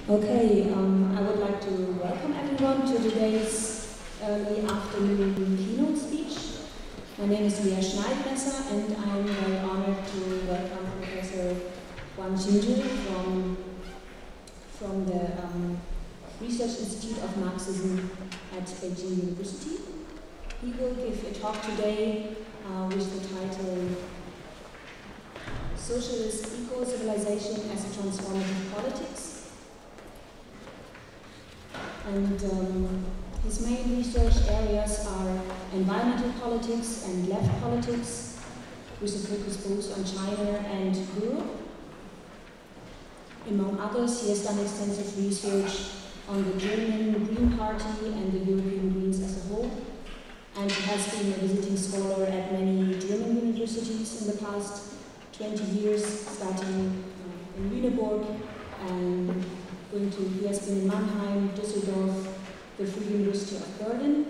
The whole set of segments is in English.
Okay, I would like to welcome everyone to today's early afternoon keynote speech. My name is Lea Schneidmesser and I'm very honored to welcome Professor Qinghzi Huan from the Research Institute of Marxism at Beijing University. He will give a talk today with the title Socialist Eco-Civilization as a Transformative Politics. And his main research areas are environmental politics and left politics, with a focus both on China and Europe. Among others, he has done extensive research on the German Green Party and the European Greens as a whole, and he has been a visiting scholar at many German universities in the past 20 years, starting in Lüneburg and he has been in Mannheim, Düsseldorf, the Free University of Berlin,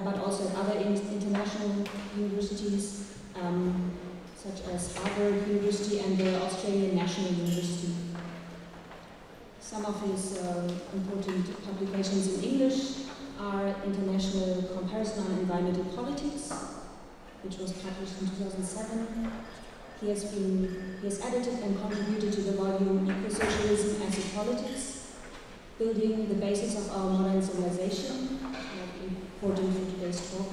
but also at other international universities, such as Harvard University and the Australian National University. Some of his important publications in English are International Comparison on Environmental Politics, which was published in 2007. He has edited and contributed to the volume Eco-Socialism as a Politics, Building the Basis of Our Modern Civilization, important for today's talk.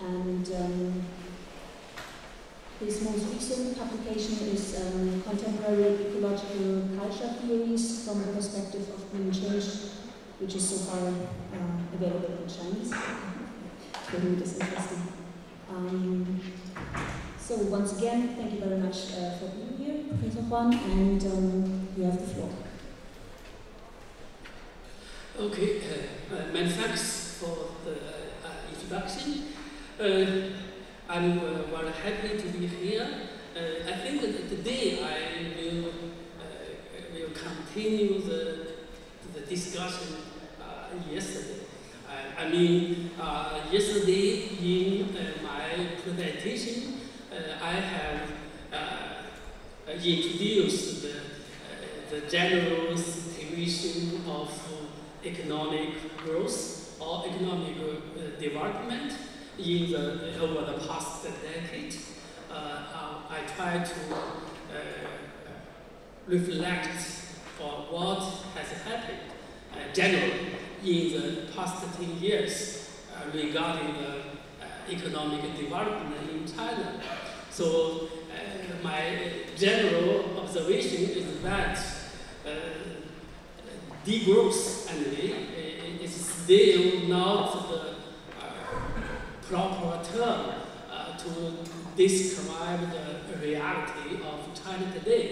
And his most recent publication is Contemporary Ecological Culture Theories from the Perspective of Green Change, which is so far available in Chinese. For me, it is interesting. So once again, thank you very much for being here, Professor Huan, and you have the floor. Okay, many thanks for the introduction. I'm very happy to be here. I think that today I will continue the discussion yesterday. Yesterday in my presentation, I have introduced the general situation of economic growth or economic development over the past decade. I try to reflect on what has happened generally in the past 10 years regarding the economic development in China. So my general observation is that degrowth anyway is still not the proper term to describe the reality of China today.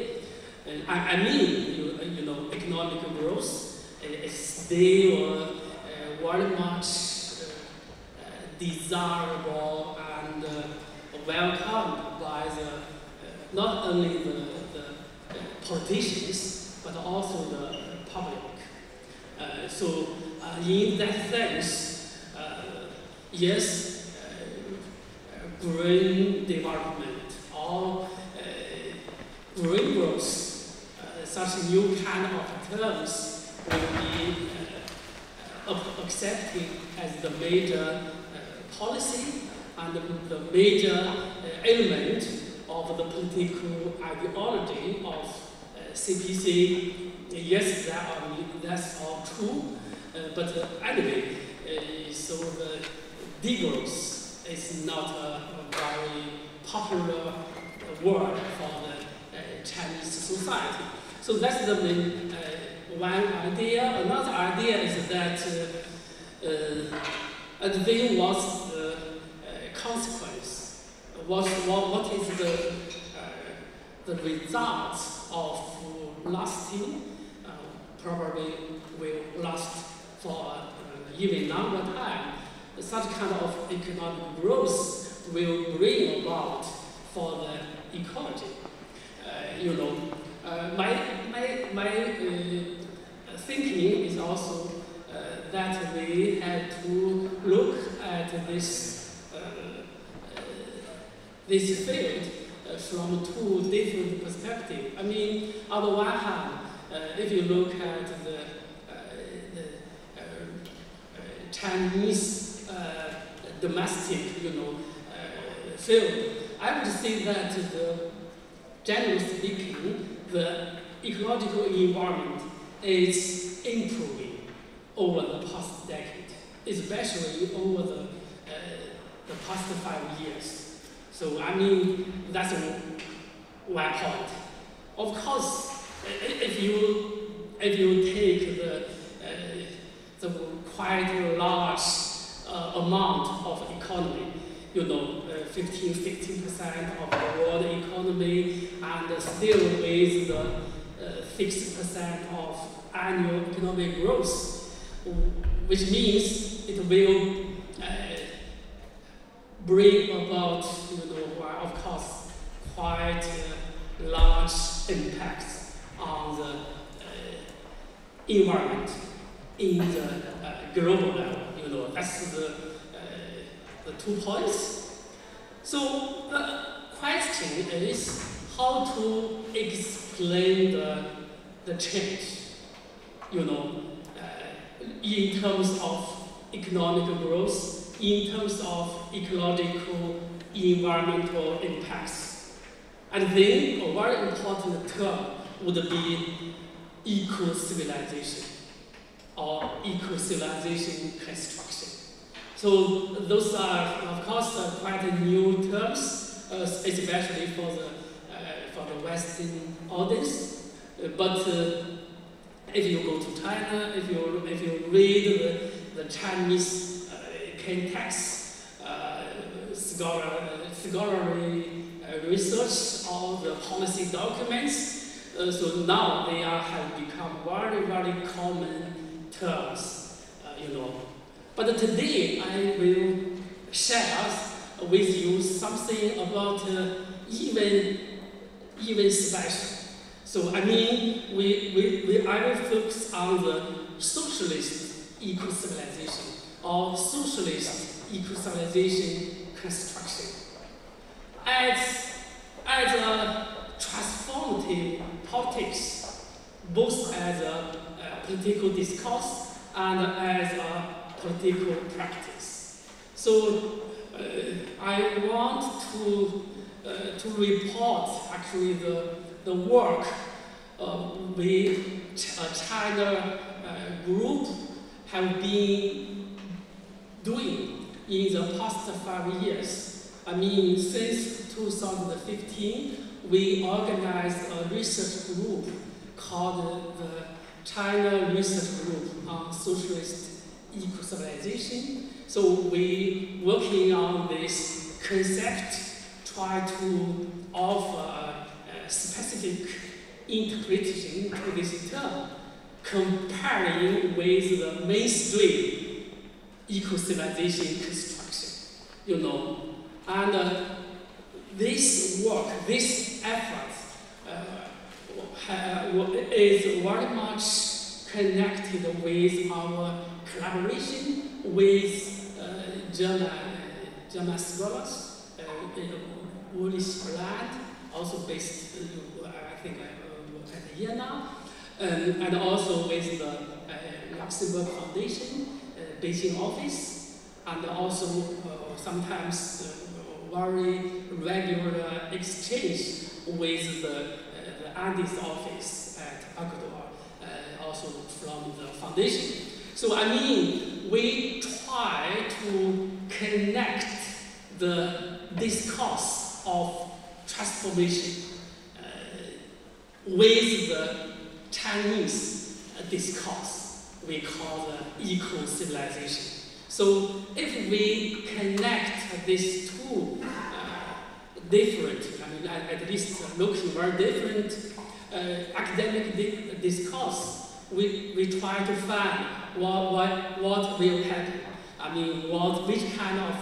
Economic growth is still very much desirable and welcomed by not only the politicians but also the public. In that sense, yes, green development or green growth, such new kind of terms will be accepted as the major policy and the major element of the political ideology of CPC. Yes, that's all true, but anyway, so the degrowth is not a very popular word for the Chinese society. So that's the main one idea. Another idea is that then what's the consequence? What is the result of lasting? Probably will last for even longer time. Such kind of economic growth will bring about for the ecology. My thinking is also that we have to look at this field from two different perspectives. On the one hand, if you look at the Chinese domestic, field, I would say that generally speaking, the ecological environment is improving over the past decade, especially over the past 5 years. So I mean, that's one point. Of course, if you take the quite large amount of economy, 15–16% of the world economy, and still with the 6% of annual economic growth, which means it will bring about, of course, quite large impacts on the environment in the global level. That's the 2 points. So the question is how to explain the change, in terms of economic growth, in terms of ecological, environmental impacts. And then a very important term would be eco-civilization or eco-civilization construction. So those are, of course, quite new terms, especially for the Western audience. But if you go to China, if you read the Chinese text, scholarly research, or the policy documents, so now they have become very, very common terms, But today I will share with you something about even special. So I mean, I will focus on the socialist eco-civilization or socialist eco-civilization construction. As a transformative politics, both as a political discourse and as a political practice. So I want to report actually the work with China group have been doing in the past 5 years. I mean, since 2015, we organized a research group called the China Research Group on Socialist Eco-Civilization. So we working on this concept, try to offer a specific interpretation to this term, comparing with the mainstream eco-civilization construction, And this work, this effort is very much connected with our collaboration with German scholars, Ulrich Land, also based, I think, at Jena, and also with the Luxembourg Foundation, Beijing office, and also sometimes very regular exchange with the Andes office at Ecuador, also from the foundation. So I mean, we try to connect the discourse of transformation with the Chinese discourse we call the eco-civilization. So if we connect these two different, I mean, at least looking very different academic discourse, we try to find what will happen. I mean, which kind of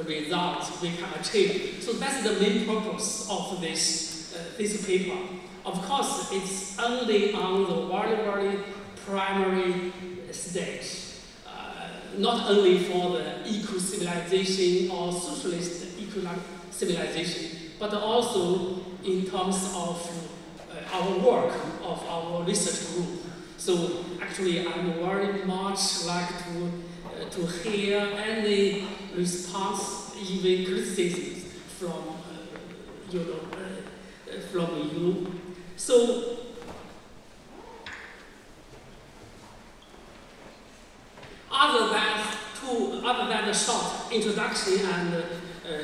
results we can achieve. So that's the main purpose of this paper. Of course, it's only on the very, very primary stage. Not only for the eco-civilization or socialist eco-civilization, but also in terms of our work of our research group. So actually, I'm very much like to hear any response, even criticisms from from you. So other than the short introduction and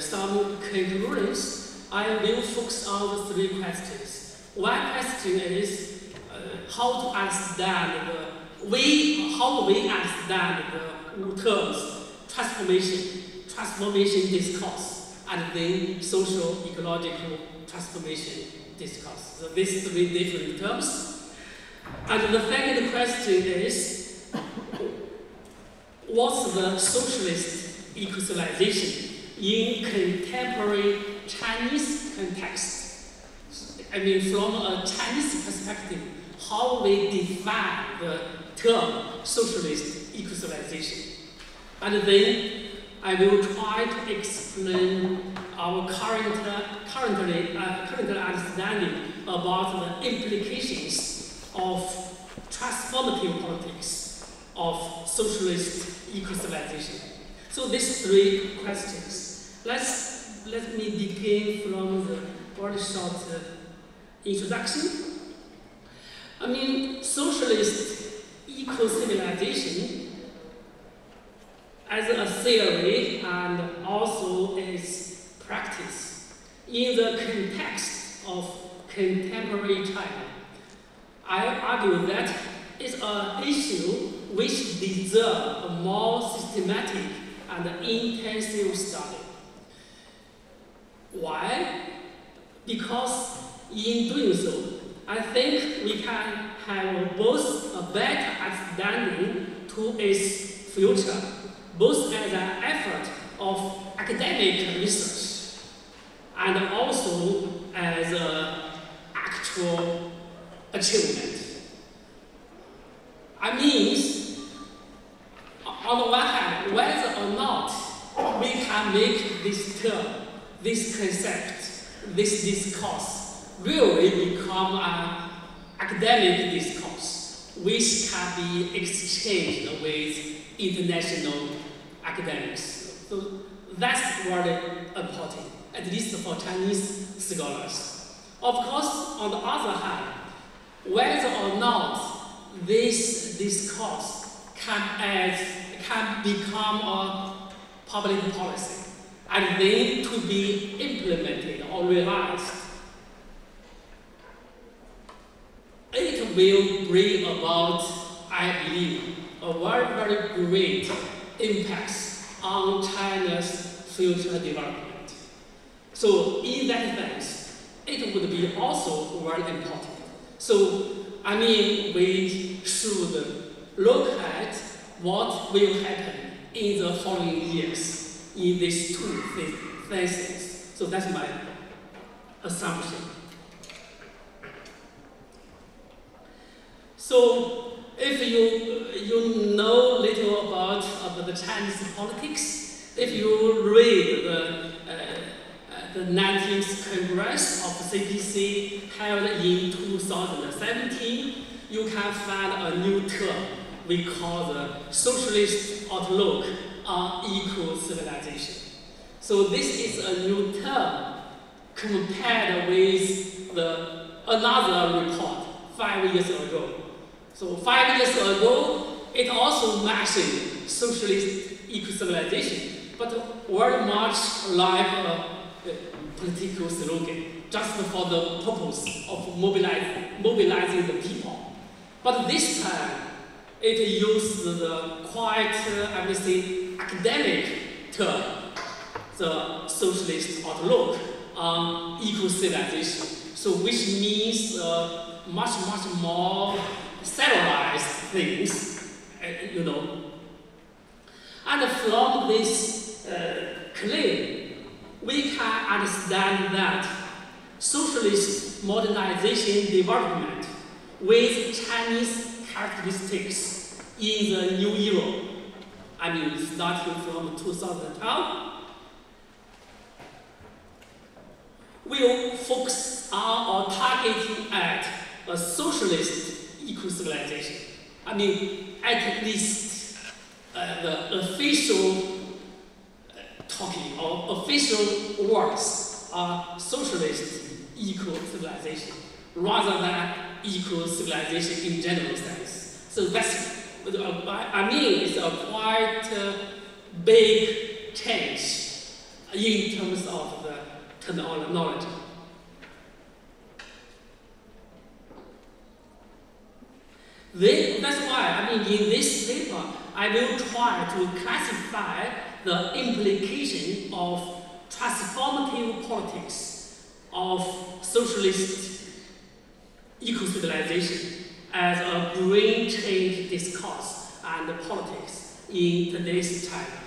some conclusions, I will focus on the three questions. One question is how to understand how we understand the terms transformation discourse, and then social ecological transformation discourse. So these three different terms. And the second question is, what's the socialist eco-civilization in contemporary Chinese context? I mean, from a Chinese perspective, how we define the term socialist eco-civilization. And then I will try to explain our current understanding about the implications of transformative politics of socialist eco-civilization. So these three questions. Let me begin from the very short introduction. I mean, socialist eco-civilization as a theory and also its practice in the context of contemporary China, I argue that it's an issue which deserves a more systematic and intensive study. Why? Because in doing so, I think we can have both a better understanding to its future, both as an effort of academic research and also as an actual achievement. I mean, on the one hand, whether or not we can make this term, this concept, this discourse really become an academic discourse which can be exchanged with international academics. So that's very important, at least for Chinese scholars. Of course, on the other hand, whether or not this discourse can become a public policy and then to be implemented or realized, it will bring about, I believe, a very, very great impact on China's future development. So in that sense, it would be also very important. So, I mean, we should look at what will happen in the following years in these two phases. So that's my assumption. So if you know little about the Chinese politics, if you read the 19th Congress of the CPC held in 2017, you can find a new term we call the socialist outlook on eco-civilization. So this is a new term compared with another report 5 years ago. So 5 years ago, it also mentioned socialist eco-civilization, but very much like a political slogan, just for the purpose of mobilizing the people. But this time, it used the quite, I would say, academic term, the socialist outlook on eco-civilization. So which means much more centralized things, you know. And from this claim, we can understand that socialist modernization development with Chinese characteristics in the new era, I mean, starting from 2012, will focus on or targeting at a socialist eco-civilization. I mean, at least the official talking or official words are socialist eco-civilization rather than eco-civilization in general sense. So that's, I mean, it's a quite big change in terms of the terminology. That's why, I mean, in this paper, I will try to classify the implication of transformative politics of socialist eco-civilization as a brain change discourse and politics in today's China.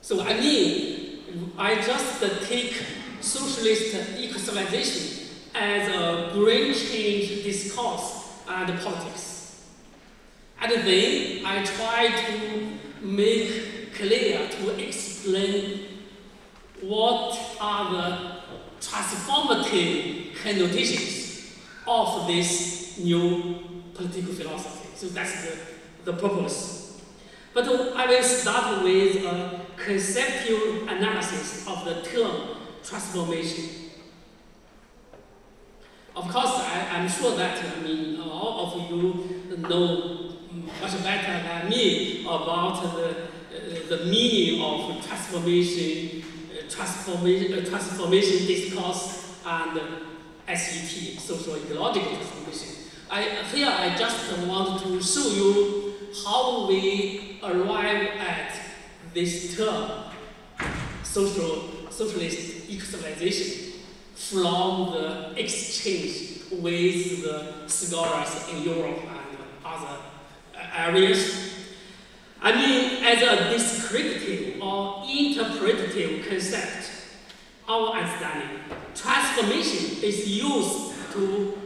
So I mean, I just take socialist eco-civilization as a brain change discourse and politics. And then I try to make clear, to explain what are the transformative connotations of this new political philosophy. So that's the purpose. But I will start with a conceptual analysis of the term transformation. Of course, I'm sure that all of you know much better than me about the meaning of transformation discourse and SET, social ecological transformation. Here I just want to show you how we arrive at this term, socialist eco-civilization, from the exchange with the scholars in Europe and other areas. I mean, as a descriptive or interpretative concept, our understanding, transformation is used to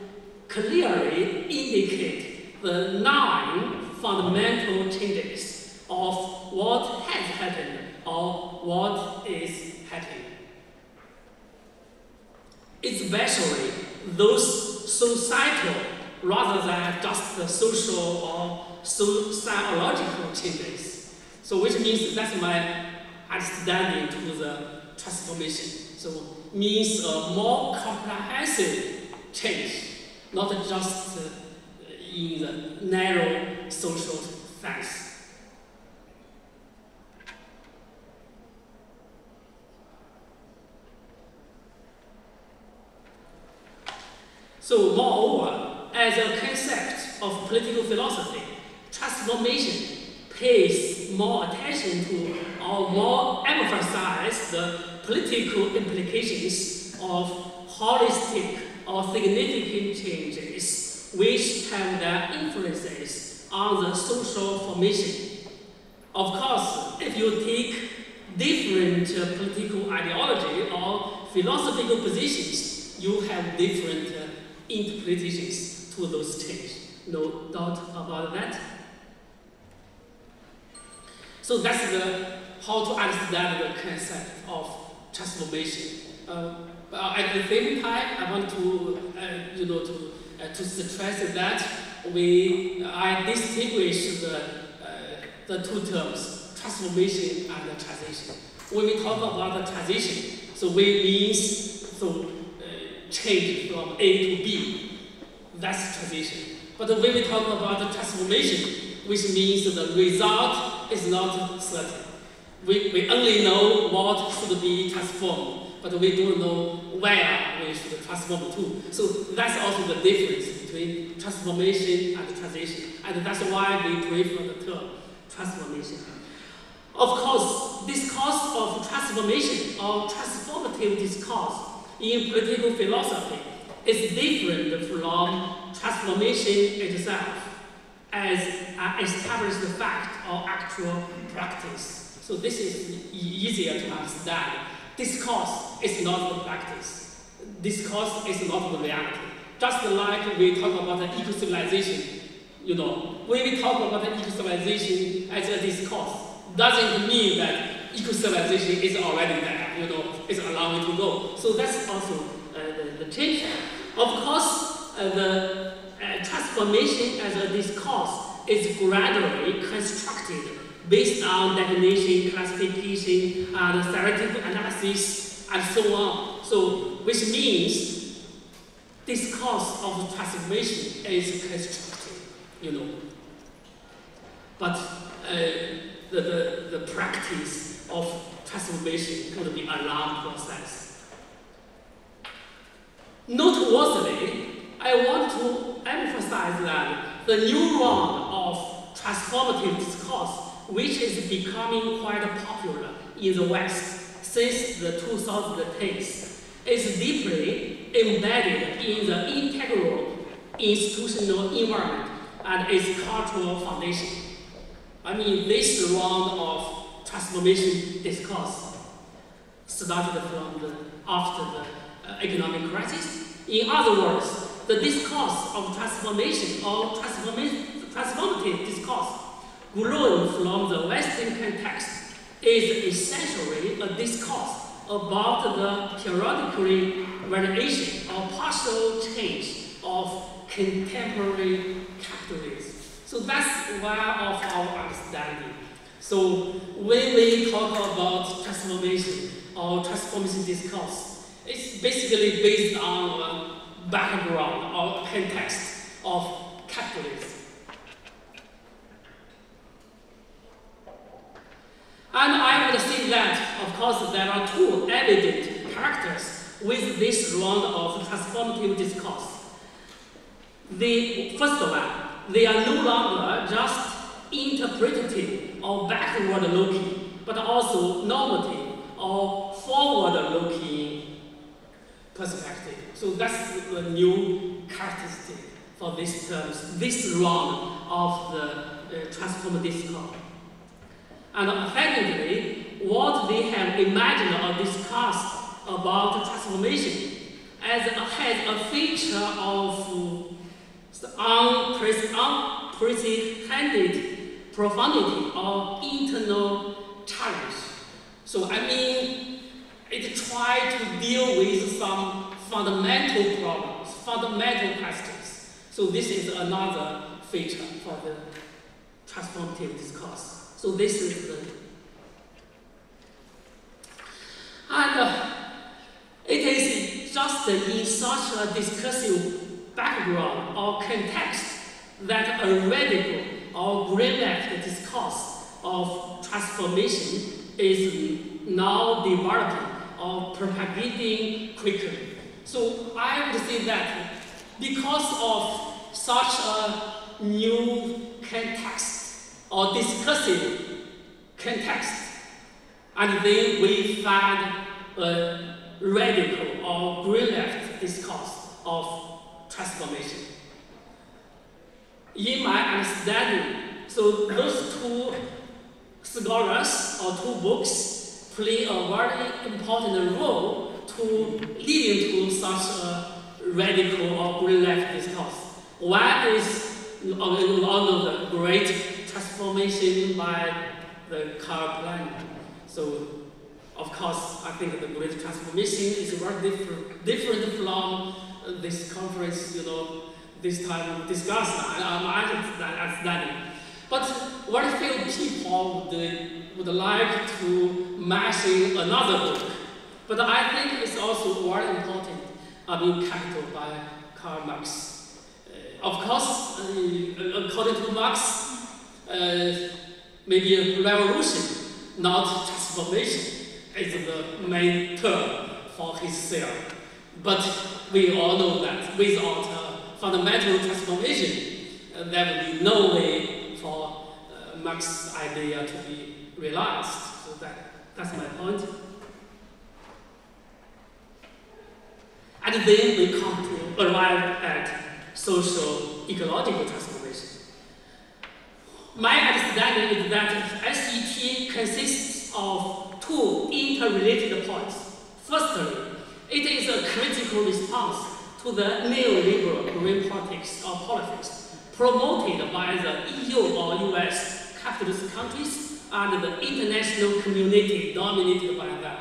clearly indicate the 9 fundamental changes of what has happened or what is happening. Especially those societal rather than just the social or sociological changes. So which means that's my understanding to the transformation. So means a more comprehensive change, not just in the narrow social sense. So moreover, as a concept of political philosophy, transformation pays more attention to or more emphasize the political implications of holistic or significant changes which have their influences on the social formation. Of course, if you take different political ideology or philosophical positions, you have different interpretations to those changes. No doubt about that. So that's how to understand the concept of transformation. At the same time, I want to to stress that I distinguish the two terms, transformation and transition. When we talk about the transition, so we means change from A to B. That's transition. But when we talk about the transformation, which means the result is not certain. We only know what should be transformed, but we don't know where we should transform to. So that's also the difference between transformation and transition. And that's why we prefer the term transformation. Of course, discourse of transformation or transformative discourse in political philosophy is different from transformation itself as an established fact or actual practice. So this is easier to understand. Discourse is not the practice. Discourse is not the reality. Just like we talk about the eco-civilization, when we talk about the eco-civilization as a discourse, doesn't mean that eco-civilization is already there, it's allowing to go. So that's also the change. Of course, the transformation as a discourse is gradually constructed based on definition, classification, and theoretical analysis, and so on. So, which means discourse of transformation is constructed, you know. But the practice of transformation could be a long process. Noteworthy, I want to emphasize that the new round of transformative discourse, which is becoming quite popular in the West since the 2010s, is deeply embedded in the integral institutional environment and its cultural foundation. I mean, this round of transformation discourse started from after the economic crisis. In other words, the discourse of transformation or transformative discourse grown from the Western context is essentially a discourse about the periodically variation or partial change of contemporary capitalism. So that's one of our understanding. So when we talk about transformation or transformation discourse, it's basically based on a background or context of capitalism. And I would say that, of course, there are two evident characters with this round of transformative discourse. The first one, they are no longer just interpretative or backward-looking, but also normative or forward-looking perspective. So that's the new characteristic for these terms, this round of the transformative discourse. And secondly, what they have imagined or discussed about transformation has a feature of unprecedented profundity or internal challenge. So I mean, it tries to deal with some fundamental problems, fundamental questions. So this is another feature for the transformative discourse. So this is the, and it is just in such a discursive background or context that a radical or green-left discourse of transformation is now developing or propagating quickly. So I would say that because of such a new context or discursive context, and then we find a radical or green-left discourse of transformation. In my understanding, so those two scholars or two books play a very important role to lead into such a radical or green-left discourse. One is one of the great transformation by the car plan. So, of course, I think the great transformation is very different from this conference, you know, this time discussed understanding. But very few people would like to mention another book. But I think it's also very important. I mean, Capital by Karl Marx. Of course, according to Marx, maybe a revolution, not transformation, is the main term for his theory. But we all know that without fundamental transformation, there will be no way for Marx's idea to be realized. So that's my point. And then we come to arrive at social ecological transformation. My understanding is that SET consists of two interrelated points. Firstly, it is a critical response to the neoliberal green politics or politics promoted by the EU or US capitalist countries and the international community dominated by them.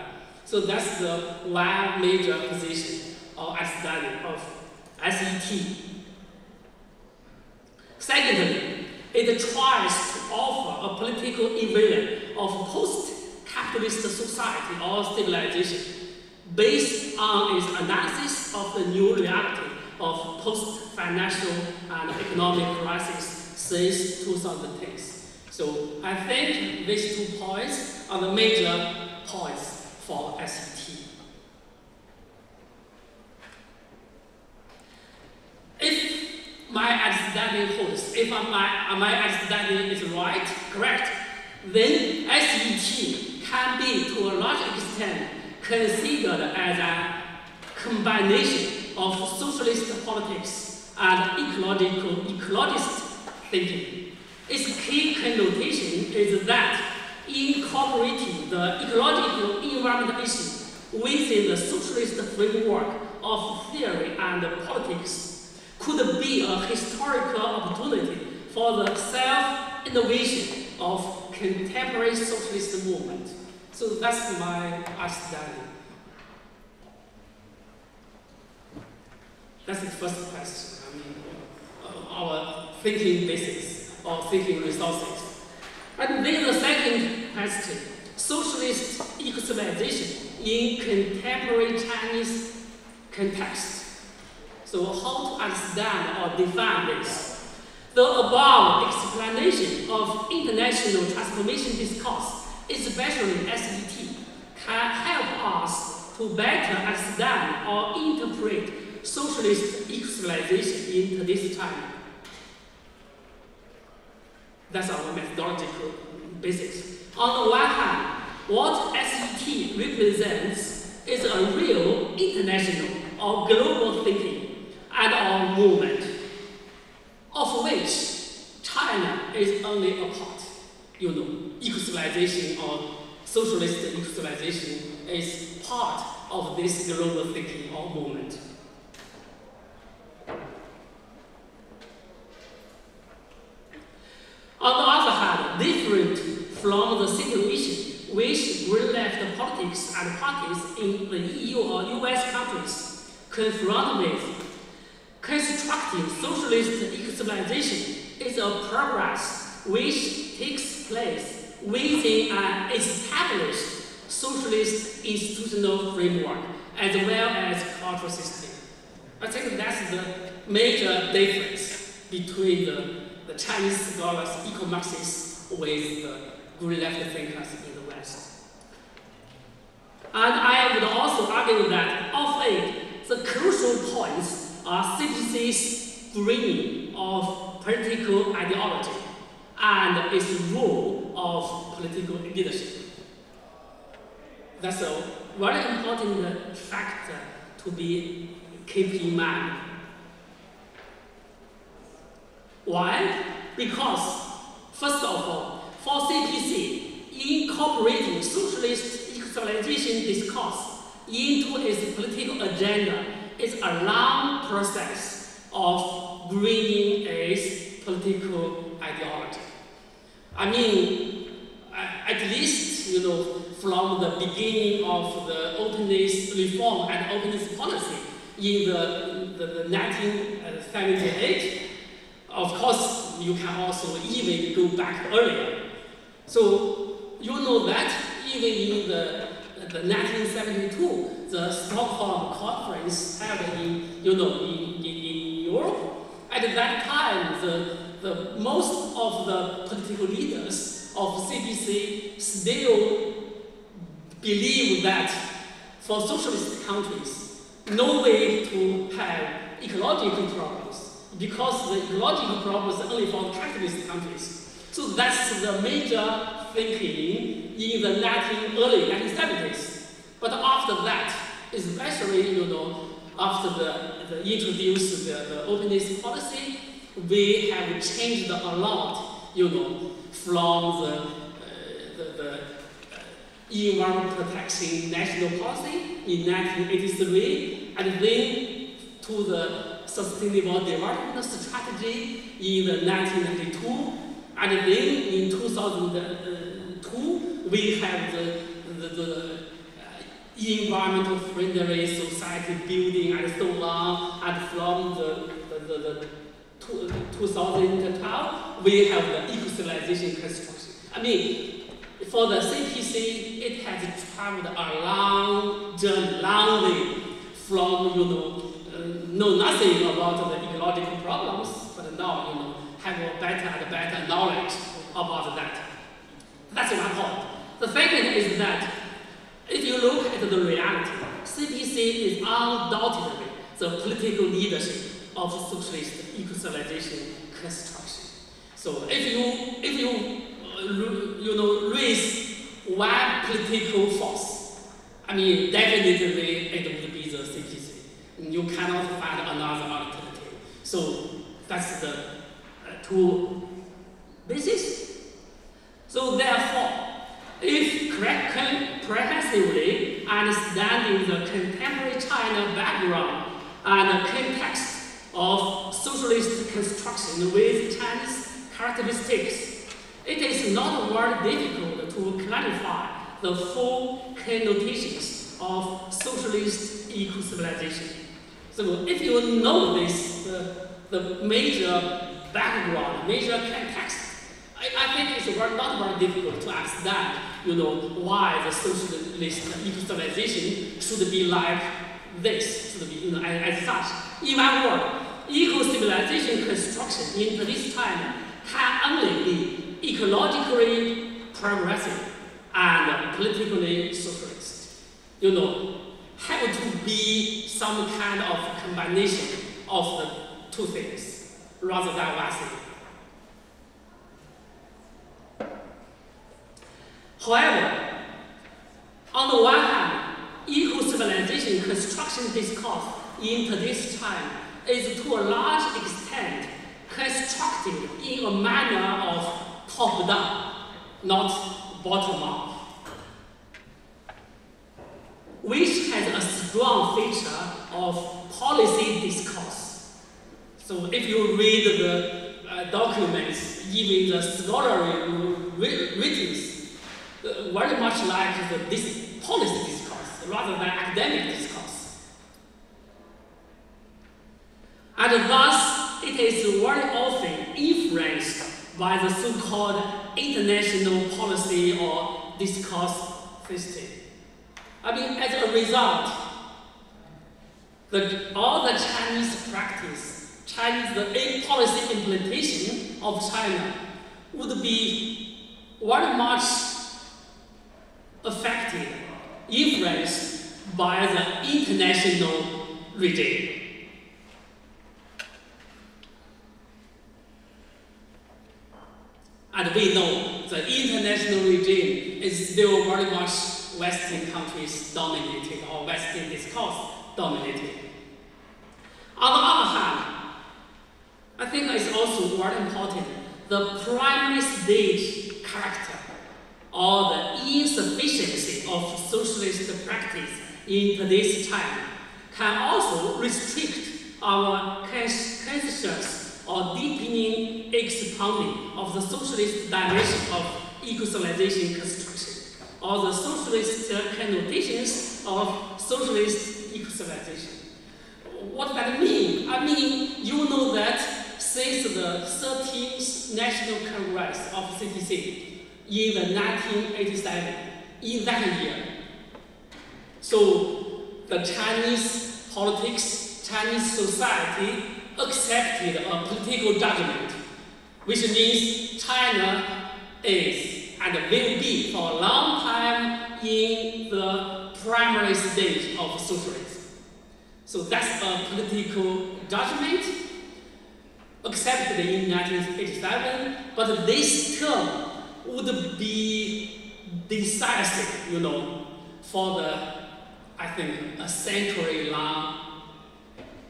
So that's the one major position or understanding of SET. Secondly, it tries to offer a political equivalent of post-capitalist society or civilization based on its analysis of the new reality of post-financial and economic crisis since 2010. So I think these 2 points are the major points for SET. If my understanding holds, if my understanding is right, correct, then SET can be, to a large extent, considered as a combination of socialist politics and ecologist thinking. Its key connotation is that incorporating the ecological environment issue within the socialist framework of theory and politics could be a historical opportunity for the self-innovation of contemporary socialist movement. So that's my understanding. That's the first question. I mean, our thinking basis or thinking resources. And then the second question, socialist eco-civilization in contemporary Chinese context. So how to understand or define this? The above explanation of international transformation discourse, especially SET, can help us to better understand or interpret socialist eco-civilization in today's time. That's our methodological basis. On the one hand, what SET represents is a real international or global thinking and our movement, of which China is only a part. You know, eco-civilization or socialist eco-civilization is part of this global thinking or movement. On the other hand, different from the situation which green left politics and parties in the EU or US countries confront with, constructing socialist eco-civilization is a progress which takes place within an established socialist institutional framework as well as cultural system. I think that's the major difference between the Chinese scholars, eco-Marxists, with the green left thinkers in the West. And I would also argue that of it, the crucial points are CPC's greening of political ideology and its role of political leadership. That's a very important factor to be kept in mind. Why? Because, first of all, for CPC, incorporating socialist eco-civilization discourse into its political agenda is a long process of greening its political ideology. I mean, at least, you know, from the beginning of the openness reform and openness policy in the 1978, of course, you can also even go back earlier. So you know that even in the 1972, the Stockholm Conference held in Europe. At that time, the most of the political leaders of CPC still believe that for socialist countries, no way to have ecological problems, because the ecological problems are only for capitalist countries. So that's the major thinking in the early 1970s. But after that, especially, you know, after the introduced the openness policy, we have changed a lot, you know, from the environment protection national policy in 1983, and then to the sustainable development strategy in the 1992, and then in 2002 we have the environmental friendly society building and so on, and from the 2012, we have the eco-civilization construction. I mean, for the CPC, it has traveled a long journey, long way from, know nothing about the ecological problems, but now, have a better and better knowledge about that. That's one point. The second is that if you look at the reality, CPC is undoubtedly the political leadership of socialist eco-civilization construction. So if you raise one political force, I mean, definitely it would be the CPC. You cannot find another alternative. So that's the two bases. So therefore, if comprehensively understanding the contemporary China background and context of socialist construction with Chinese characteristics, it is not very difficult to clarify the full connotations of socialist eco-civilization. So if you know this, the major background, major context, I think it's not very difficult to understand, why the socialist eco-civilization should be like this, should be, as such. In one word, eco-civilization construction in today's China can only be ecologically progressive and politically socialist. Have to be some kind of combination of the two things, rather than one thing. However, on the one hand, eco-civilization construction discourse in today's time is to a large extent constructed in a manner of top-down, not bottom-up, which has a strong feature of policy discourse. So if you read the documents, even the scholarly writings, very much like this policy discourse rather than academic discourse. And thus, it is very often influenced by the so-called international policy or discourse system. I mean, as a result, all the Chinese practice, the policy implementation of China would be very much affected, influenced by the international regime. And we know the international regime is still very much Western countries dominated or Western discourse dominated. On the other hand, I think it's also very important, the primary stage character or the insufficiency of socialist practice in today's China can also restrict our conscious or deepening expounding of the socialist dimension of eco-civilization construction, or the socialist connotations of socialist eco-civilization. What does that mean? I mean, you know that since the 13th National Congress of CPC in the 1987, in that year, so the Chinese politics, Chinese society accepted a political judgment, which means China is and will be for a long time in the primary stage of socialism. So that's a political judgment accepted in 1987, but this term would be decisive, for the, I think, a century-long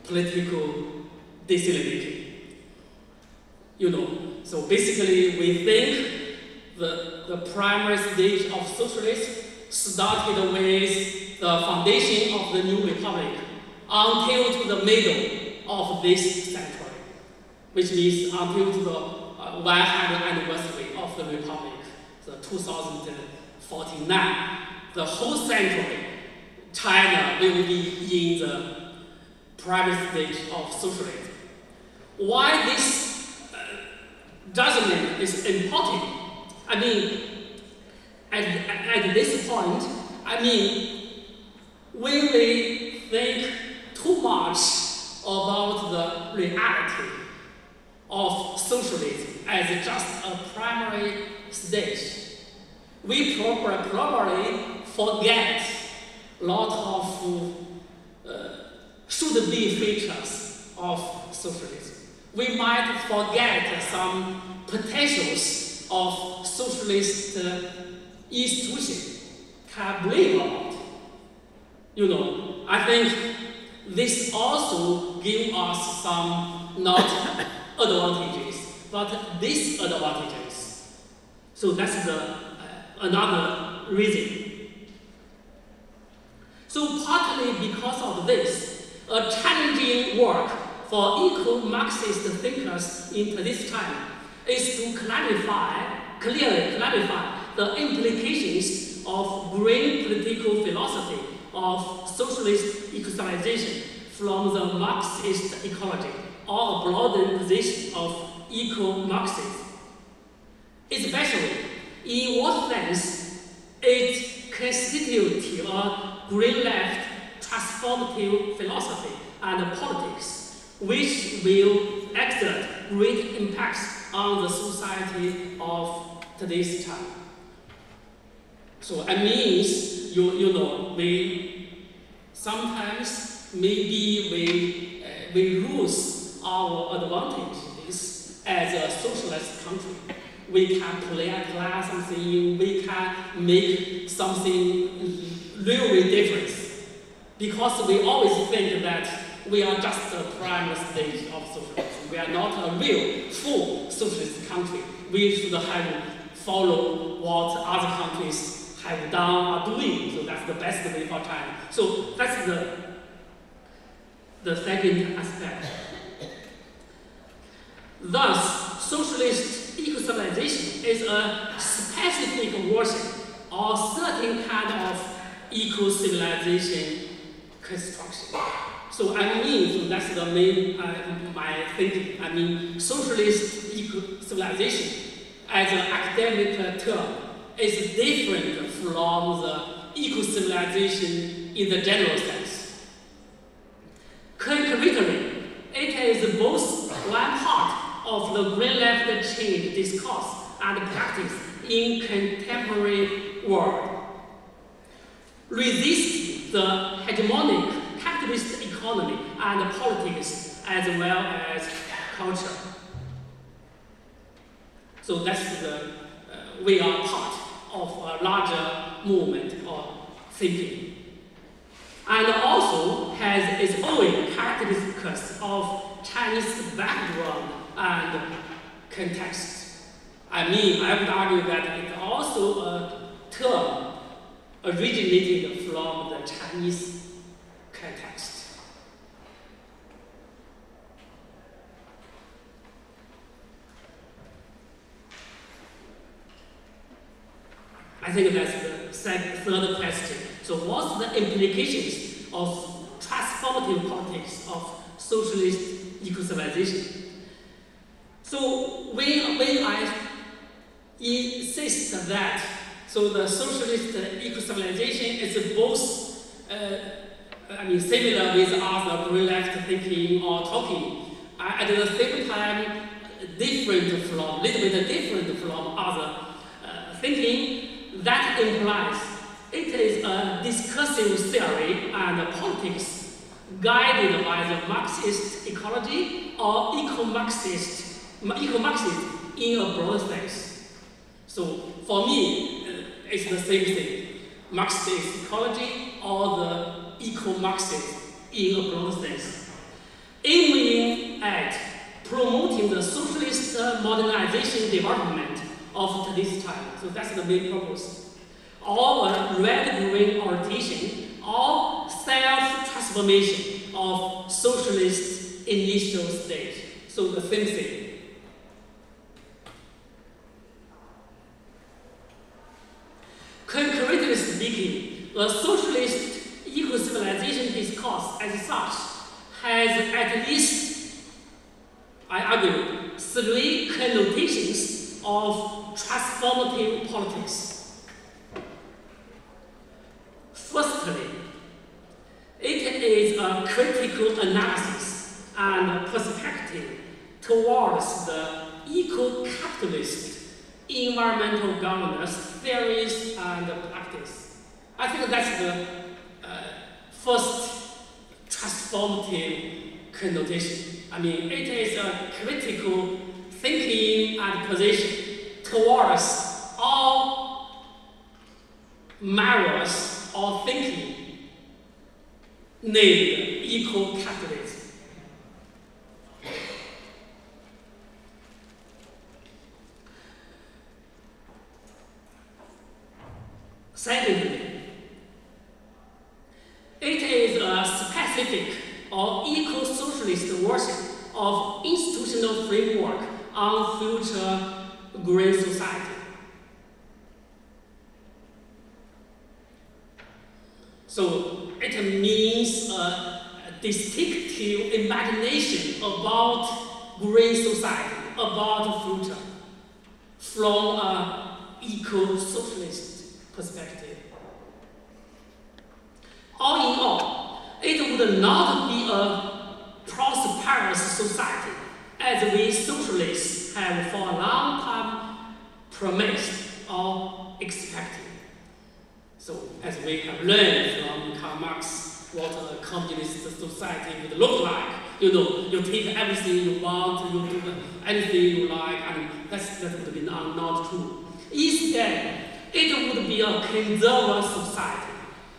political decision-making. So basically we think the primary stage of socialism started with the foundation of the new republic until to the middle of this century, which means until to the 100th anniversary of the republic, the 2049. The whole century China will be in the private stage of socialism. Why this judgment is important? I mean, at this point, I mean, when we think too much about the reality of socialism as just a primary stage, we probably forget a lot of should-be features of socialism. We might forget some potentials of socialist institution can bring about. You know, I think this also gives us some not advantages, but disadvantages. So that's another reason. So partly because of this, a challenging work for eco-Marxist thinkers in this time is to clearly clarify the implications of green political philosophy of socialist eco-civilization from the Marxist ecology, or a broadened position of eco-Marxism. Especially, in what sense it constitutes a green left transformative philosophy and politics, which will exert great impacts on the society of today's time. So it means, you know, we sometimes maybe we lose our advantages as a socialist country. We can apply something, we can make something really different. Because we always think that we are just a primary stage of socialism. We are not a real, full socialist country. We should have follow what other countries have done or doing. So that's the best way for China. So that's the second aspect. Thus, socialist eco-civilization is a specific version or certain kind of eco-civilization construction. So I mean, so that's the main my thinking. I mean, socialist eco-civilization as an academic term is different from the eco-civilization in the general sense. Concretely, it is both one part of the green left change discourse and practice in contemporary world. Resist the hegemonic capitalist economy and politics as well as culture. So that's we are part of a larger movement or thinking. And also has its own characteristics of Chinese background and context. I mean, I would argue that it's also a term originated from the Chinese context. I think that's the third question. So what's the implications of transformative politics of socialist eco-civilization? So when I insist that so the socialist eco-civilization is both similar with other green left thinking or talking, at the same time little bit different from other thinking. That implies it is a discursive theory and politics guided by the Marxist ecology or eco-Marxist in a broad sense. So for me, it's the same thing. Marxist ecology or the eco-Marxist in a broad sense. Aiming at promoting the socialist modernization development of today's time. So that's the main purpose. Or a red-green orientation or self-transformation of socialist initial stage. So the same thing. Concretely speaking, a socialist its course as such has at least, I argue, 3 connotations of transformative politics. Firstly, it is a critical analysis and perspective towards the eco-capitalist environmental governance theories and practice. I think that's the first transformative connotation. I mean, it is a critical thinking and position towards all matters or thinking named eco-capitalism. Secondly, it is a specific or eco-socialist version of institutional framework on future green society. So it means a distinctive imagination about green society, about the future, from an eco-socialist perspective. All in all, it would not be a prosperous society as we socialists have for a long time promised or expected. So, as we have learned from Karl Marx what a communist society would look like, you know, you take everything you want, you do anything you like, and that would be not true. Instead, it would be a conservative society,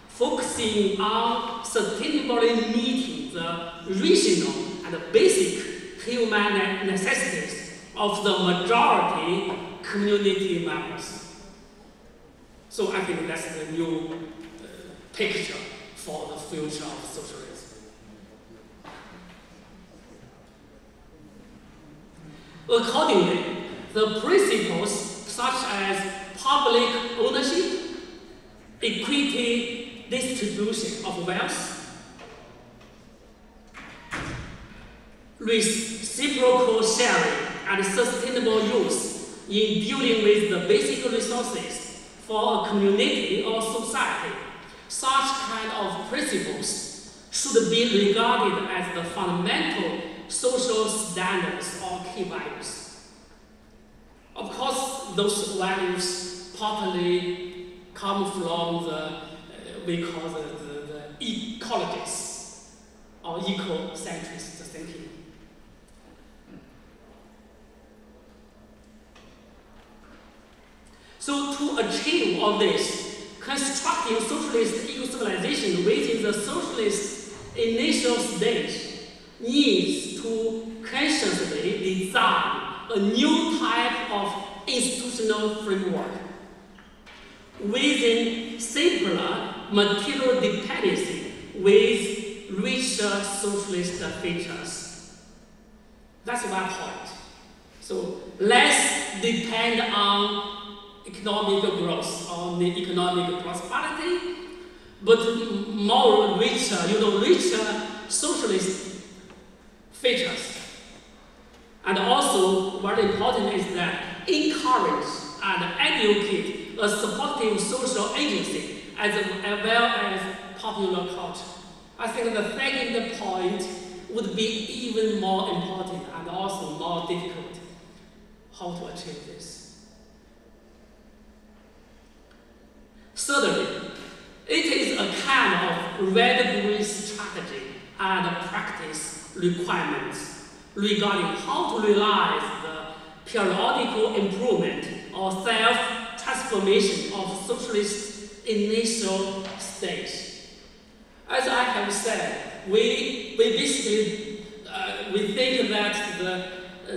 focusing on sustainably meeting the rational and basic human necessities of the majority community members. So I think that's the new picture for the future of socialism. Accordingly, the principles such as public ownership, equity distribution of wealth, reciprocal sharing, and sustainable use in dealing with the basic resources for a community or society, such kind of principles should be regarded as the fundamental social standards or key values. Of course, those values partly come from the, we call the ecologists or eco-centrist thinking. So to achieve all this, constructing socialist eco-civilization within the socialist initial stage needs to consciously design a new type of institutional framework within simpler material dependency with richer socialist features. That's one point. So less depend on economic growth or the economic prosperity, but more richer, richer socialist features. And also, very important is that encourage and educate a supportive social agency as well as popular culture. I think the second point would be even more important and also more difficult. How to achieve this? Thirdly, it is a kind of red-green strategy and practice requirements regarding how to realize the periodical improvement or self-transformation of socialist initial stage. As I have said, we basically we think that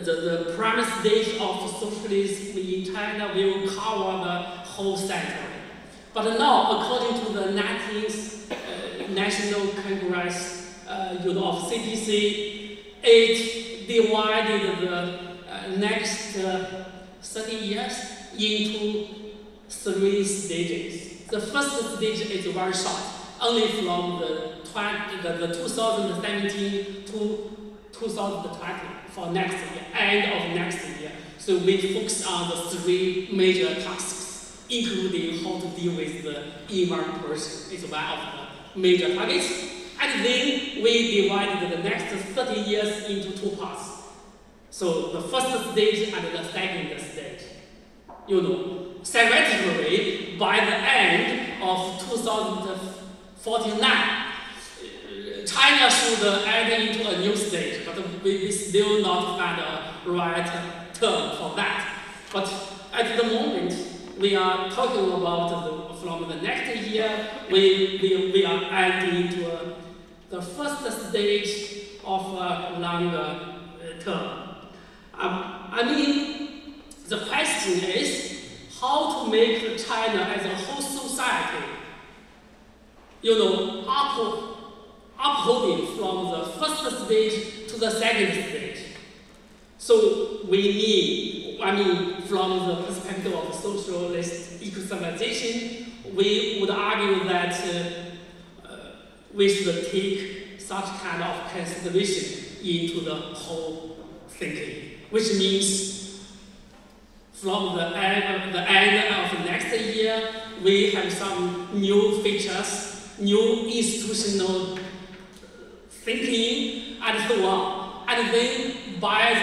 the prime stage of socialism in China will cover the whole century. But now, according to the 19th National Congress of CPC, it divided the next 30 years into 3 stages. The first stage is very short, only from the 2017 to 2020 for next year, end of next year. So we focus on the 3 major tasks, including how to deal with the environment pollution is one of the major targets. And then we divided the next 30 years into 2 parts. So the first stage and the second stage. Theoretically, by the end of 2049, China should enter into a new stage, but we still not find a right term for that. But at the moment, we are talking about from the next year, we are entering into the first stage of a longer term. I mean, the question is how to make China as a whole society, upholding from the first stage to the second stage. So we need, from the perspective of socialist eco-civilization, we would argue that we should take such kind of consideration into the whole thinking, which means from the end of next year, we have some new features, new institutional thinking, and so on. And then by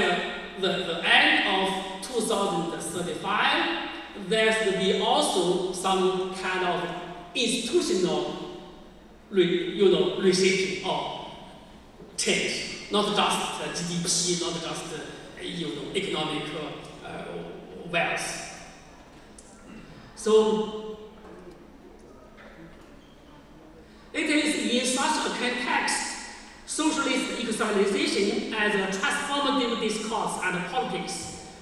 the end of 2035, there should be also some kind of institutional reshaping or change, not just GDP, not just economic wealth. So it is in such a context, socialist eco-civilization as a transformative discourse and politics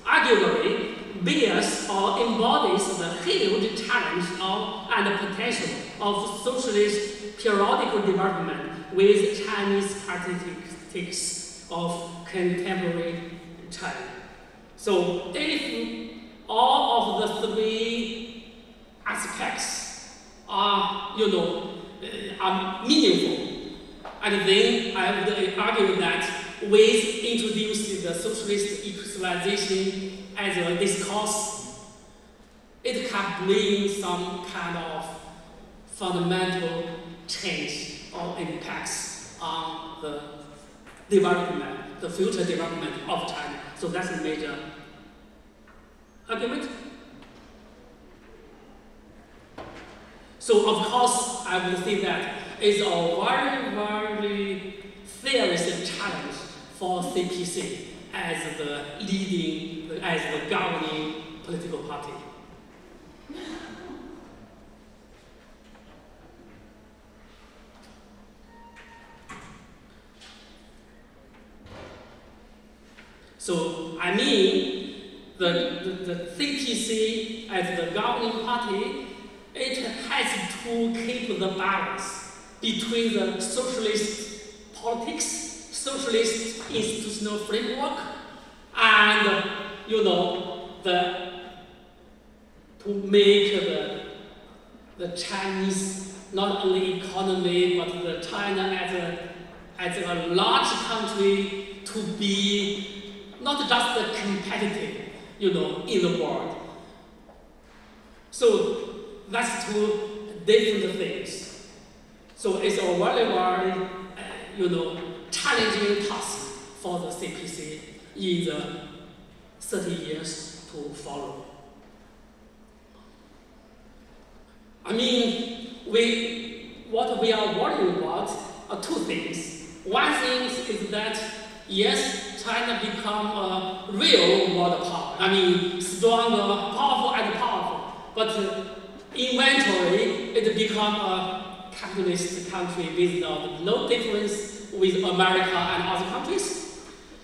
arguably bears or embodies the huge challenge and potential of socialist periodical development with Chinese characteristics of contemporary China. So if all of the 3 aspects are, are meaningful, and then I would argue that with introducing the socialist eco-civilization as a discourse, it can bring some kind of fundamental change or impacts on the development, the future development of China. So that's a major argument. So of course, I would say that it's a very, very serious challenge for CPC as the governing political party. So I mean, the CPC as the governing party, it has to keep the balance between the socialist politics, socialist institutional framework, and to make the Chinese not only economy but the China as a large country to be not just competitive, in the world. So that's 2 different things. So it's a very, very, challenging task for the CPC in the 30 years to follow. I mean, what we are worried about are 2 things. One thing is that, yes, China become a real world power. I mean, stronger, powerful and powerful. But eventually, it become a capitalist country with no difference with America and other countries.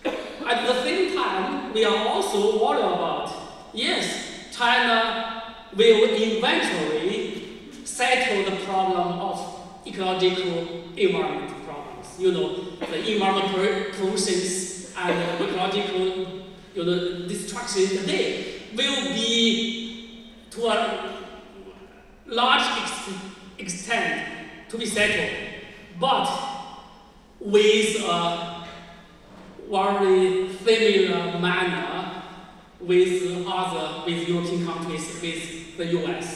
At the same time, we are also worried about, yes, China will eventually settle the problem of ecological environment problems. The environment pollutions and ecological destruction today will be to a large extent to be settled but with a very similar manner with European countries, with the US,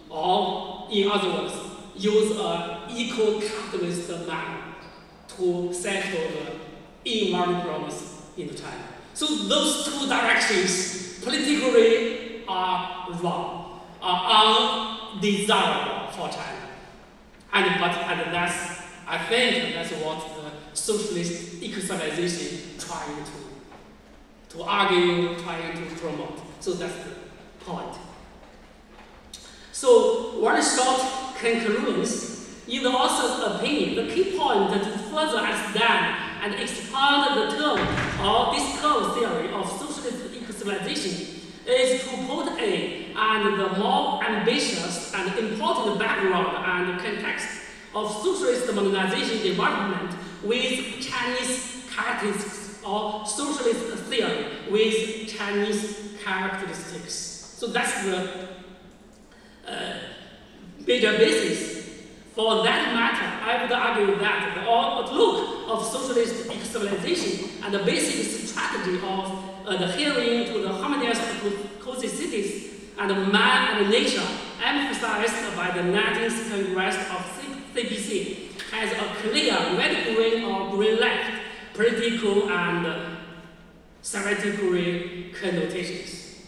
or in other words, use an eco-capitalist manner to settle the environmental problems in China. So those two directions politically are wrong, are undesirable for China. And that's, I think that's what the socialist eco-civilization trying to argue, trying to promote. So that's the point. So very short conclusions. In the author's opinion, the key point to further extend and expand the term or this term theory of socialist eco-civilization is to put and the more ambitious and important background and context of socialist modernization development with Chinese characteristics or socialist theory with Chinese characteristics. So that's the major basis. For that matter, I would argue that the outlook of socialist civilization and the basic strategy of adhering to the harmonious coexistence and man and nature emphasized by the 19th Congress of CPC has a clear red green or green left political and theoretical connotations.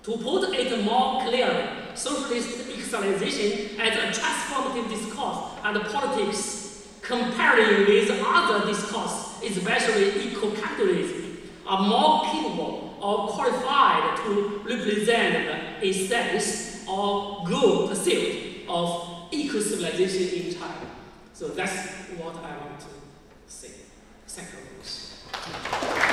To put it more clearly, socialist civilization as a transformative discourse and politics comparing with other discourse, especially eco-capitalism, are more capable or qualified to represent a sense or goal pursuit of eco-civilization in China. So that's what I want to say. Thank you very much.